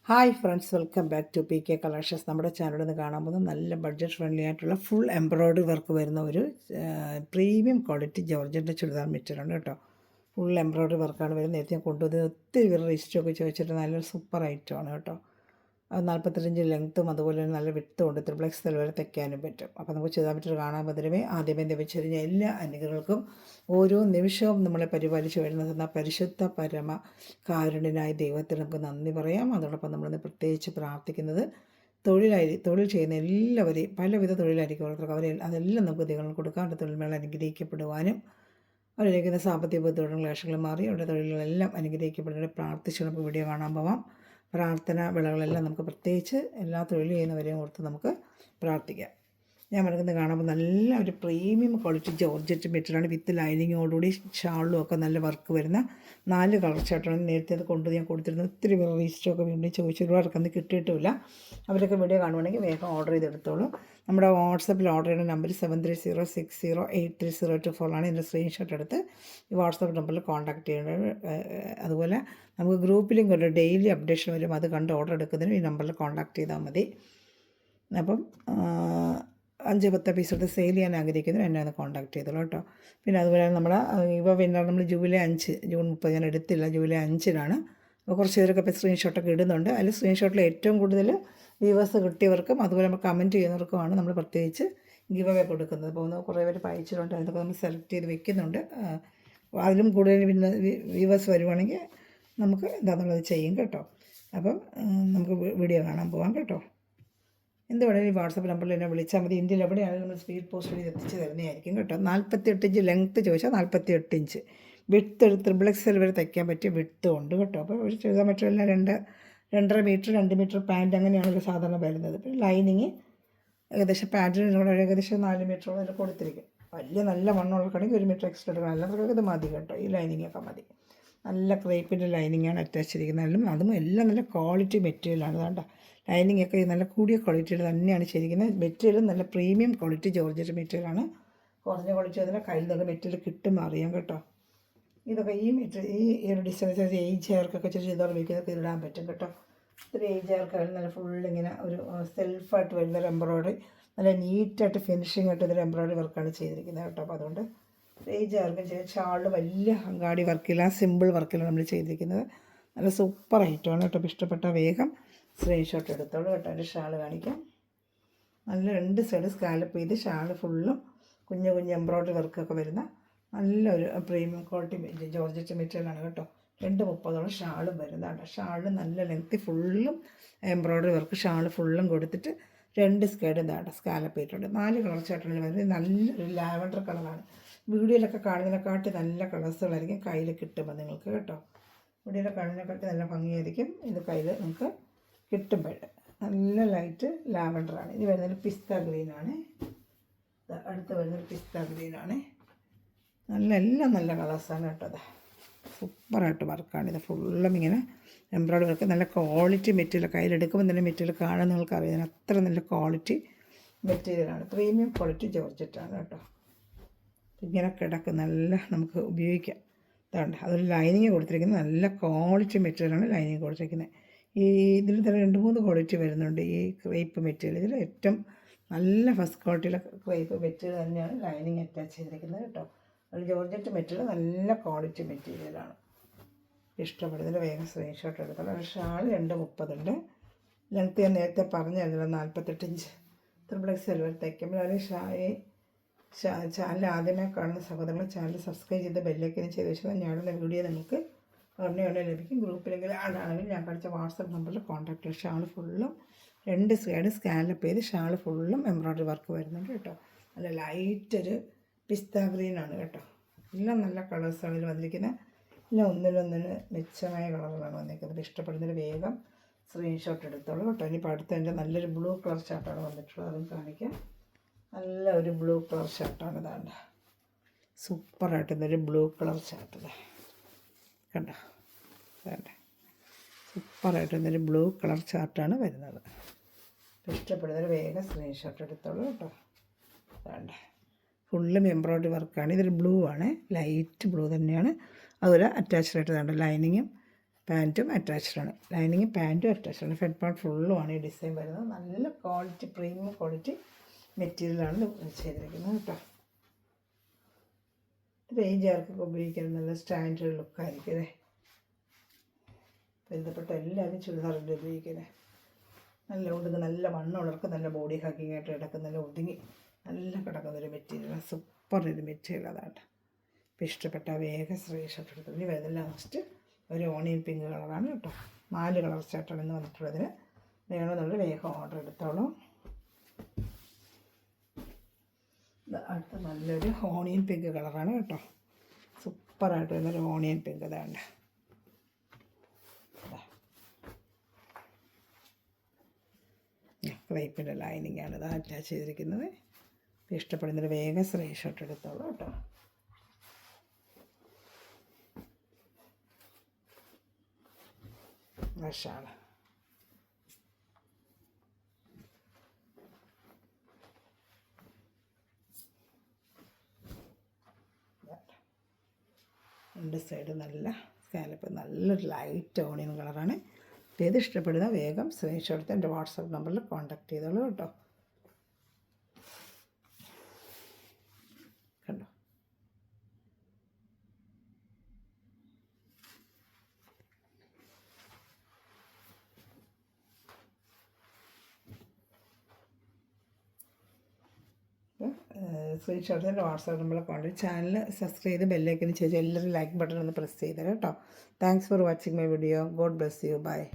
Hi friends, welcome back to P K collections. നമ്മുടെ ചാനലിൽ നിന്ന് കാണാൻ പോകുന്ന നല്ല ബഡ്ജറ്റ് ഫ്രണ്ട്ലി ആയിട്ടുള്ള ഫുൾ എംബ്രോയ്ഡറി വർക്ക് വരുന്ന ഒരു പ്രീമിയം ക്വാളിറ്റി ജോർജറ്റിൻ്റെ ചുരിദാർ മെറ്റീരിയലാണ് കേട്ടോ. ഫുൾ എംബ്രോയ്ഡറി വർക്കാണ് വരുന്നത്. നേരത്തെ ഞാൻ കൊണ്ടുവന്നത് ഒത്തിരി പേര് രജിസ്റ്ററൊക്കെ ചോദിച്ചിട്ട് നല്ലൊരു സൂപ്പർ ഐറ്റമാണ് കേട്ടോ. അത് 45 ലെങ്ത്തും അതുപോലെ തന്നെ നല്ല വിട്ടും ഉണ്ട്. ത്രിപ്ലക്സ് വരെ തയ്ക്കാനും പറ്റും. അപ്പോൾ നമുക്ക് ചെയ്താൽ പറ്റും. കാണാൻ പറ്റുമേ ആദ്യമേ ലഭിച്ചിരുന്ന എല്ലാ അനുഗ്രഹങ്ങൾക്കും ഓരോ നിമിഷവും നമ്മളെ പരിപാലിച്ച് വരുന്ന പരിശുദ്ധ പരമ കാരുണ്യനായ ദൈവത്തിന് നമുക്ക് നന്ദി പറയാം. അതോടൊപ്പം നമ്മളിന്ന് പ്രത്യേകിച്ച് പ്രാർത്ഥിക്കുന്നത് തൊഴിൽ ചെയ്യുന്ന എല്ലാവരെയും, പലവിധ തൊഴിലായിരിക്കും ഓരോരുത്തർക്ക്, അതെല്ലാം നമുക്ക് ദൈവങ്ങൾ കൊടുക്കാം. അവരുടെ തൊഴിൽമേള അനുഗ്രഹിക്കപ്പെടുവാനും അവരിലേക്കുന്ന സാമ്പത്തിക ബുദ്ധിമുട്ടും ക്ലേശങ്ങളും മാറി അവരുടെ തൊഴിലുകളെല്ലാം അനുഗ്രഹിക്കപ്പെടുന്നത് പ്രാർത്ഥിച്ച് നമുക്ക് വീഡിയോ കാണാൻ പോവാം. പ്രാർത്ഥന വിളകളെല്ലാം നമുക്ക് പ്രത്യേകിച്ച് എല്ലാ തൊഴിൽ ചെയ്യുന്നവരെയും ഓർത്ത് നമുക്ക് പ്രാർത്ഥിക്കാം. ഞാൻ പറയുന്നത് കാണുമ്പോൾ നല്ല ഒരു പ്രീമിയം ക്വാളിറ്റി ജോർജറ്റ് മെറ്റീരിയലാണ്. വിത്ത് ലൈനിങ്ങോടുകൂടി ഷാളിലും ഒക്കെ നല്ല വർക്ക് വരുന്ന 4 കളർ ചാർട്ടാണ്. നേരത്തെ അത് കൊണ്ട് ഞാൻ കൊടുത്തിരുന്നത്. ഒത്തിരി പേർ റീസ്റ്റൊക്കെ വേണ്ടി ചോദിച്ചൊരുപാടൊക്കെ കിട്ടിയിട്ടില്ല. അവരൊക്കെ വീഡിയോ കാണുവാണെങ്കിൽ വേഗം ഓർഡർ ചെയ്തെടുത്തോളൂ. നമ്മുടെ വാട്സപ്പിൽ ഓർഡർ ചെയ്യുന്ന നമ്പർ 7306083024 ആണ്. ഇതിൻ്റെ സ്ക്രീൻഷോട്ട് എടുത്ത് ഈ വാട്സപ്പ് നമ്പറിൽ കോൺടാക്ട് ചെയ്യേണ്ടത്. അതുപോലെ നമുക്ക് ഗ്രൂപ്പിലും കൊണ്ട് ഡെയിലി അപ്ഡേഷൻ വരും. അത് കണ്ട് ഓർഡർ എടുക്കുന്നതിനും ഈ നമ്പറിൽ കോൺടാക്ട് ചെയ്താൽ മതി. അപ്പം 5-10 പീസെടുത്ത് സെയിൽ ചെയ്യാൻ ആഗ്രഹിക്കുന്നവർ എന്നെ ഒന്ന് കോൺടാക്ട് ചെയ്തോളൂ കേട്ടോ. പിന്നെ അതുപോലെ നമ്മുടെ പിന്നെ നമ്മൾ ജൂലൈ 5 ജൂൺ 30 ഞാൻ എടുത്തില്ല, ജൂലൈ 5-നാണ്. അപ്പോൾ കുറച്ച് പേരൊക്കെ ഇപ്പോൾ സ്ക്രീൻഷോട്ടൊക്കെ ഇടുന്നുണ്ട്. അതിൽ സ്ക്രീൻഷോട്ടിൽ ഏറ്റവും കൂടുതൽ വ്യൂവേഴ്സ് കിട്ടിയവർക്കും അതുപോലെ നമ്മൾ കമൻറ്റ് ചെയ്യുന്നവർക്കുമാണ് നമ്മൾ പ്രത്യേകിച്ച് ഗിവ് അവേ കൊടുക്കുന്നത്. അപ്പോൾ കുറേ പേര് അയച്ചിട്ടുണ്ട്. അതൊക്കെ നമ്മൾ സെലക്ട് ചെയ്ത് വെക്കുന്നുണ്ട്. അതിലും കൂടുതൽ പിന്നെ വ്യൂവേഴ്സ് വരുവാണെങ്കിൽ നമുക്ക് എന്താണെന്നുള്ളത് ചെയ്യും കേട്ടോ. അപ്പം നമുക്ക് വീഡിയോ കാണാൻ പോകാം കേട്ടോ. എന്ത് വേണമെങ്കിലും ഈ വാട്സപ്പ് നമ്പറിൽ എന്നെ വിളിച്ചാൽ മതി. ഇന്ത്യയിൽ എവിടെയാണെങ്കിലും നമ്മൾ സ്പീഡ് പോസ്റ്റ് വഴി എത്തിച്ച് തരുന്നതായിരിക്കും കേട്ടോ. 48 ഇഞ്ച് ലെങ്ത്ത് ചോദിച്ചാൽ 48 ഇഞ്ച് വിട്ട് ത്രിബിൾ വരെ തയ്ക്കാൻ പറ്റിയ വിട്ടും ഉണ്ട് കേട്ടോ. അപ്പോൾ ഒരു ചുരിദാർ മെറ്റീരിയലിന് 2.5 മീറ്റർ 2 മീറ്റർ പാൻറ്റ് അങ്ങനെയാണല്ലോ സാധാരണ വരുന്നത്. പിന്നെ ലൈനിങ് ഏകദേശം പാൻറ്റിനോട് ഏകദേശം 4 മീറ്ററോളം അതിൽ കൊടുത്തിരിക്കും. വലിയ നല്ല വണ്ണമുള്ളവർക്കാണെങ്കിൽ 1 മീറ്റർ എക്സ്ട്രാ എടുക്കണം. എല്ലാവർക്കും ഇത് മതി കേട്ടോ. ഈ ലൈനിങ്ങൊക്കെ മതി. നല്ല ക്രേപ്പിൻ്റെ ലൈനിങ്ങാണ് അറ്റാച്ച് ചെയ്തിരിക്കുന്നത്. അതും എല്ലാം നല്ല ക്വാളിറ്റി മെറ്റീരിയലാണ്. അതുകൊണ്ട് ലൈനിങ്ങൊക്കെ നല്ല കൂടിയ ക്വാളിറ്റിയിൽ തന്നെയാണ് ചെയ്തിരിക്കുന്നത്. മെറ്റീരിയൽ നല്ല പ്രീമിയം ക്വാളിറ്റി ജോർജറ്റ് മെറ്റീരിയലാണ്. കുറഞ്ഞ ക്വാളിറ്റി അതിൻ്റെ കയ്യിൽ നിന്ന് മെറ്റീരിയൽ കിട്ടും അറിയാം കേട്ടോ. ഇതൊക്കെ ഈ ഒരു ഡിസൈൻ ഏജ് ആർക്കൊക്കെ ചെറിയ ചുരിദാർ വയ്ക്കുന്നതൊക്കെ ഇടാൻ പറ്റും കേട്ടോ. ഇത്തിരി ഏജ് ആർക്കായാലും നല്ല ഫുള്ളിങ്ങനെ ഒരു സെൽഫായിട്ട് വരുന്നൊരു എംബ്രോയ്ഡറി, നല്ല നീറ്റായിട്ട് ഫിനിഷിംഗ് ആയിട്ട് ഇതൊരു എംബ്രോയ്ഡറി വർക്കാണ് ചെയ്തിരിക്കുന്നത് കേട്ടോ. അപ്പോൾ അതുകൊണ്ട് ഏജ് ആർക്കും ചെയ്യാം. ഷാളിൽ വലിയ ഹങ്കാടി വർക്കില്ല, സിമ്പിൾ വർക്കിലാണ് നമ്മൾ ചെയ്തിരിക്കുന്നത്. നല്ല സൂപ്പർ ഐറ്റമാണ് കേട്ടോ. അപ്പോൾ ഇഷ്ടപ്പെട്ട വേഗം സ്ക്രീൻഷോട്ട് എടുത്തോളൂ കേട്ടോ. അതിൻ്റെ ഷാൾ കാണിക്കാം. നല്ല 2 സൈഡ് സ്കാലപ്പ് ചെയ്ത് ഷാൾ ഫുള്ളും കുഞ്ഞു എംബ്രോയ്ഡറി വർക്കൊക്കെ വരുന്ന നല്ലൊരു പ്രീമിയം ക്വാളിറ്റി ജോർജറ്റ് മെറ്റീരിയലാണ് കേട്ടോ. 2.30 ഷാളും വരുന്നതാണ്. ഷാളിൽ നല്ല ലെങ്ത്ത് ഫുള്ളും എംബ്രോയ്ഡറി വർക്ക് ഷാൾ ഫുള്ളും കൊടുത്തിട്ട് 2 സ്കേർട്ട് ഇതാണ് സ്കാലപ്പ് ചെയ്തിട്ടുണ്ട്. 4 കളർ ചാർട്ടുകളിൽ വരുന്നത് നല്ലൊരു ലാവൻഡർ കളറാണ്. വീഡിയോയിലൊക്കെ കാണുന്നതിനെക്കാട്ടി നല്ല കളേഴ്സുകളായിരിക്കും കയ്യിൽ കിട്ടുമ്പോൾ നിങ്ങൾക്ക് കേട്ടോ. വീഡിയോയിൽ കാണുന്നതിനെക്കാട്ടി നല്ല ഭംഗിയായിരിക്കും ഇത് കയ്യിൽ നിങ്ങൾക്ക് കിട്ടുമ്പോൾ. നല്ല ലൈറ്റ് ലാവൻഡറാണ്. ഇനി വരുന്നത് പിസ്ത ഗ്രീനാണ്. അടുത്ത് വരുന്നത് പിസ്ത ഗ്രീനാണ്. എല്ലാം നല്ല കളേഴ്സാണ് കേട്ടോ. അത് സൂപ്പറായിട്ട് വർക്കാണിത്. ഫുള്ളും ഇങ്ങനെ എംബ്രോയ്ഡറി വർക്ക്, നല്ല ക്വാളിറ്റി മെറ്റീരിയൽ. കയ്യിലെടുക്കുമ്പോൾ തന്നെ മെറ്റീരിയൽ കാണാൻ നിങ്ങൾക്ക് അറിയാം. അത്ര നല്ല ക്വാളിറ്റി മെറ്റീരിയലാണ്. പ്രീമിയം ക്വാളിറ്റി ജോർജറ്റാണ് കേട്ടോ. ഇങ്ങനെ കിടക്കും, നല്ല നമുക്ക് ഉപയോഗിക്കാം. ഇതുണ്ട്, അതൊരു ലൈനിങ് കൊടുത്തിരിക്കുന്നത് നല്ല ക്വാളിറ്റി മെറ്റീരിയലാണ് ലൈനിങ് കൊടുത്തിരിക്കുന്നത്. ഇതിൽ തന്നെ 2-3 ക്വാളിറ്റി വരുന്നുണ്ട്. ഈ ക്രേപ്പ് മെറ്റീരിയൽ ഇതിൽ ഏറ്റവും നല്ല ഫസ്റ്റ് ക്വാളിറ്റിയിലെ ക്രേപ്പ് മെറ്റീരിയൽ തന്നെയാണ് ലൈനിങ് അറ്റാച്ച് ചെയ്തിരിക്കുന്നത് കേട്ടോ. അത് ജോർജറ്റ് മെറ്റീരിയൽ നല്ല ക്വാളിറ്റി മെറ്റീരിയലാണ്. ഇഷ്ടപ്പെടുന്നതിൽ വേഗം സ്ക്രീൻഷോട്ട് എടുക്കണം. ഷാൾ 2.30 ഉണ്ട്. ലെങ്ത്ത് ഞാൻ നേരത്തെ പറഞ്ഞായിരുന്നല്ലോ 48 ഇഞ്ച്. ത്രിപ്ലക്സ് വരെ തയ്ക്കുമ്പോൾ അതിൽ ചാനൽ ആദ്യമേ കാണുന്ന സഹോദരങ്ങൾ ചാനൽ സബ്സ്ക്രൈബ് ചെയ്ത് ബെല്ലൈക്കൻ ചെയ്ത് വെച്ചാൽ ഞാനുള്ള വീഡിയോ നിങ്ങൾക്ക് ഉടനെ ലഭിക്കും. ഗ്രൂപ്പിലെങ്കിൽ ആളാണെങ്കിൽ ഞാൻ കാണിച്ച വാട്സപ്പ് നമ്പറിൽ കോൺടാക്ട് ചെയ്യും. ഷാൾ ഫുള്ളും 2 സൈഡ് സ്കാലപ്പ് ചെയ്ത് ഷാൾ ഫുള്ളും എംബ്രോയ്ഡറി വർക്ക് വരുന്നുണ്ട് കേട്ടോ. നല്ല ലൈറ്റ് ഒരു പിസ്ത ഗ്രീനാണ് കേട്ടോ. എല്ലാം നല്ല കളേഴ്സാണ് ഇതിൽ വന്നിരിക്കുന്നത്. എല്ലാം ഒന്നിനൊന്നിന് മെച്ചമായ കളറുകളാണ് വന്നിരിക്കുന്നത്. ഇഷ്ടപ്പെടുന്നതിന് വേഗം സ്ക്രീൻഷോട്ട് എടുത്തോളൂ കേട്ടോ. ഇനിയിപ്പോൾ അടുത്തതിൻ്റെ നല്ലൊരു ബ്ലൂ കളർ ചാർട്ടാണ് വന്നിട്ടുള്ളത്. അതും കാണിക്കാം. നല്ല ഒരു ബ്ലൂ കളർ ഷർട്ടാണ്. ഇതാണ്ട് സൂപ്പറായിട്ടൊരു ബ്ലൂ കളർ ഷർട്ട് കണ്ടോ. വേണ്ട സൂപ്പറായിട്ടൊരു ബ്ലൂ കളർ ചാർട്ടാണ് വരുന്നത്. ഇഷ്ടപ്പെടുന്നൊരു വേഗം സ്ക്രീൻഷോട്ട് എടുത്തോളൂ കേട്ടോ. വേണ്ട ഫുള്ളും എംബ്രോയ്ഡറി വർക്കാണ്. ഇതൊരു ബ്ലൂ ആണ്, ലൈറ്റ് ബ്ലൂ തന്നെയാണ്. അതുപോലെ അറ്റാച്ച്ഡ് ആയിട്ട് വേണ്ട ലൈനിങ്ങും പാൻറ്റും അറ്റാച്ച്ഡാണ്. ലൈനിങ് പാൻറ്റും അറ്റാച്ച്ഡാണ്. ഫ്രണ്ട് പാർട്ട് ഫുള്ളുമാണ് ഈ ഡിസൈൻ വരുന്നത്. നല്ല ക്വാളിറ്റി, പ്രീമിയം ക്വാളിറ്റി മെറ്റീരിയലാണ് ചെയ്തിരിക്കുന്നത് കേട്ടോ. റേഞ്ചുകാർക്കൊക്കെ ഉപയോഗിക്കാൻ നല്ല സ്റ്റാൻഡേർഡ് ലുക്കായിരിക്കും അല്ലേ. ബന്ധപ്പെട്ട എല്ലാവരും ചുരിദാറിൻ്റെ ഉപയോഗിക്കുന്നത് നല്ല ഒതുങ്ങി, നല്ല വണ്ണമുള്ളവർക്ക് നല്ല ബോഡി ഹഗ്ഗിങ് ആയിട്ട് കിടക്കുന്ന, നല്ല ഒതുങ്ങി നല്ല കിടക്കുന്നൊരു മെറ്റീരിയൽ, സൂപ്പർ ഒരു മെറ്റീരിയൽ അതാണ്. ഇപ്പോൾ ഇഷ്ടപ്പെട്ട വേഗം സ്ക്രീൻഷോട്ട് എടുത്തു. ഇനി വരുന്നത് ലാസ്റ്റ് ഒരു ഓണിയൻ പിങ്ക് കളറാണ് കേട്ടോ. 4 കളർ ചാർട്ടാണ് ഇന്ന് വന്നിട്ടുള്ളതിന്. വേണമെന്നുള്ള വേഗം ഓർഡർ എടുത്തോളൂ. അടുത്ത നല്ലൊരു ഓണിയൻ പിങ്ക് കളറാണ് കേട്ടോ. സൂപ്പറായിട്ട് വരുന്നൊരു ഓണിയൻ പിങ്ക് ഇതാണ്. ക്രൈപ്പിൻ്റെ ലൈനിങ്ങാണ് ഇത് അറ്റാച്ച് ചെയ്തിരിക്കുന്നത്. ഇഷ്ടപ്പെടുന്നൊരു വേഗം സ്ക്രീൻഷോട്ട് എടുത്തോളൂ കേട്ടോ. വശാണ് രണ്ട് സൈഡ് നല്ല സ്കാലപ്പ്, നല്ലൊരു ലൈറ്റ് ഓണിയൻ കളറാണ്. ഏത് ഇഷ്ടപ്പെടുന്ന വേഗം സ്ക്രീൻഷോട്ട് എടുത്ത് എൻ്റെ വാട്സാപ്പ് നമ്പറിൽ കോൺടാക്ട് ചെയ്തോളൂ കേട്ടോ. കണ്ടോ, സ്ക്രീൻഷോട്ട് എൻ്റെ വാട്സാപ്പ് നമ്പറിൽ കോൺടാക്ട്. ചാനൽ സബ്സ്ക്രൈബ് ചെയ്ത് ബെല്ലൈക്കന് ശേഷം എല്ലാവരും ലൈക്ക് ബട്ടൺ ഒന്ന് പ്രസ് ചെയ്തേരാം കേട്ടോ. Thanks for watching my video. God bless you. By.